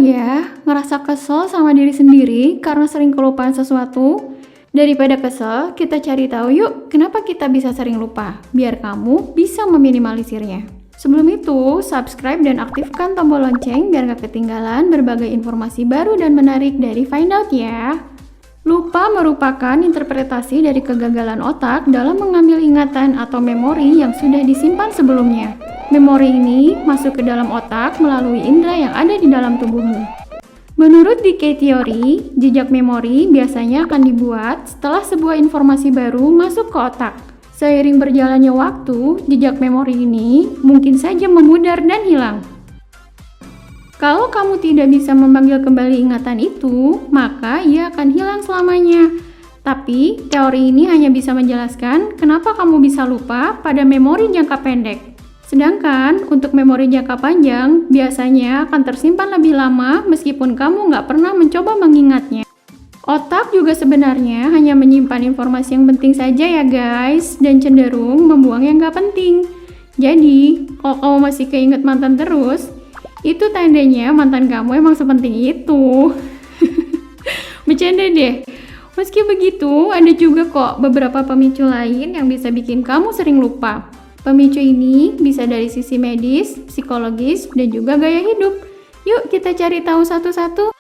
ya, ngerasa kesel sama diri sendiri karena sering kelupaan sesuatu? Daripada kesel, kita cari tahu yuk kenapa kita bisa sering lupa, biar kamu bisa meminimalisirnya. Sebelum itu, subscribe dan aktifkan tombol lonceng biar gak ketinggalan berbagai informasi baru dan menarik dari Find Out ya. Lupa merupakan interpretasi dari kegagalan otak dalam mengambil ingatan atau memori yang sudah disimpan sebelumnya. Memori ini masuk ke dalam otak melalui indera yang ada di dalam tubuhmu. Menurut decay theory, jejak memori biasanya akan dibuat setelah sebuah informasi baru masuk ke otak. Seiring berjalannya waktu, jejak memori ini mungkin saja memudar dan hilang. Kalau kamu tidak bisa memanggil kembali ingatan itu, maka ia akan hilang selamanya. Tapi, teori ini hanya bisa menjelaskan kenapa kamu bisa lupa pada memori jangka pendek. Sedangkan, untuk memori jangka panjang, biasanya akan tersimpan lebih lama meskipun kamu nggak pernah mencoba mengingatnya. Otak juga sebenarnya hanya menyimpan informasi yang penting saja ya guys, dan cenderung membuang yang nggak penting. Jadi, kalau kamu masih keinget mantan terus, itu tandanya mantan kamu emang sepenting itu. Bercanda deh. Meski begitu, ada juga kok beberapa pemicu lain yang bisa bikin kamu sering lupa. Pemicu ini bisa dari sisi medis, psikologis, dan juga gaya hidup. Yuk kita cari tahu satu-satu.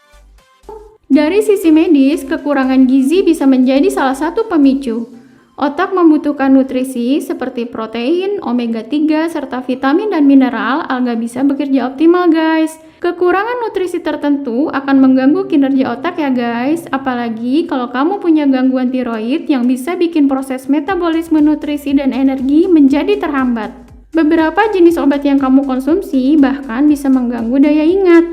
Dari sisi medis, kekurangan gizi bisa menjadi salah satu pemicu. Otak membutuhkan nutrisi seperti protein, omega 3, serta vitamin dan mineral agar bisa bekerja optimal guys. Kekurangan nutrisi tertentu akan mengganggu kinerja otak ya guys, apalagi kalau kamu punya gangguan tiroid yang bisa bikin proses metabolisme nutrisi dan energi menjadi terhambat. Beberapa jenis obat yang kamu konsumsi bahkan bisa mengganggu daya ingat.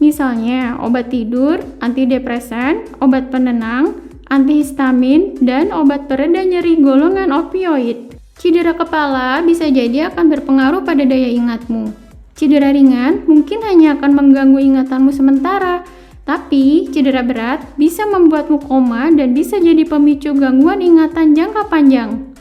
Misalnya obat tidur, antidepresan, obat penenang, antihistamin, dan obat pereda nyeri golongan opioid. Cedera kepala bisa jadi akan berpengaruh pada daya ingatmu. Cedera ringan mungkin hanya akan mengganggu ingatanmu sementara, tapi cedera berat bisa membuatmu koma dan bisa jadi pemicu gangguan ingatan jangka panjang.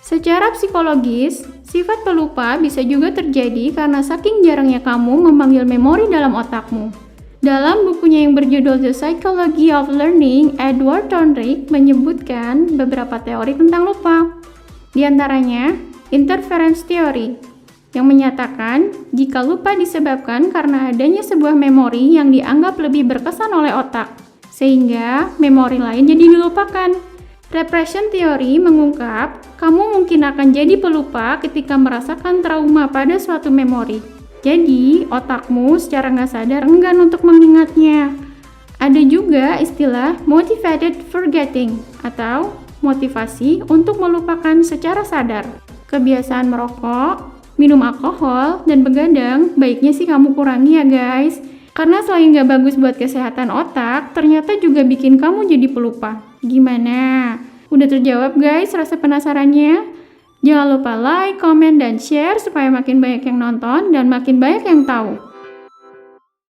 Secara psikologis, sifat pelupa bisa juga terjadi karena saking jarangnya kamu memanggil memori dalam otakmu. Dalam bukunya yang berjudul The Psychology of Learning, Edward Thorndike menyebutkan beberapa teori tentang lupa. Di antaranya, interference theory, yang menyatakan jika lupa disebabkan karena adanya sebuah memori yang dianggap lebih berkesan oleh otak, sehingga memori lain jadi dilupakan. Repression theory mengungkap, kamu mungkin akan jadi pelupa ketika merasakan trauma pada suatu memori. Jadi, otakmu secara nggak sadar enggan untuk mengingatnya. Ada juga istilah motivated forgetting atau motivasi untuk melupakan secara sadar. Kebiasaan merokok, minum alkohol, dan begadang baiknya sih kamu kurangi ya guys. Karena selain nggak bagus buat kesehatan otak, ternyata juga bikin kamu jadi pelupa. Gimana? Udah terjawab guys rasa penasarannya? Jangan lupa like, komen, dan share supaya makin banyak yang nonton dan makin banyak yang tahu.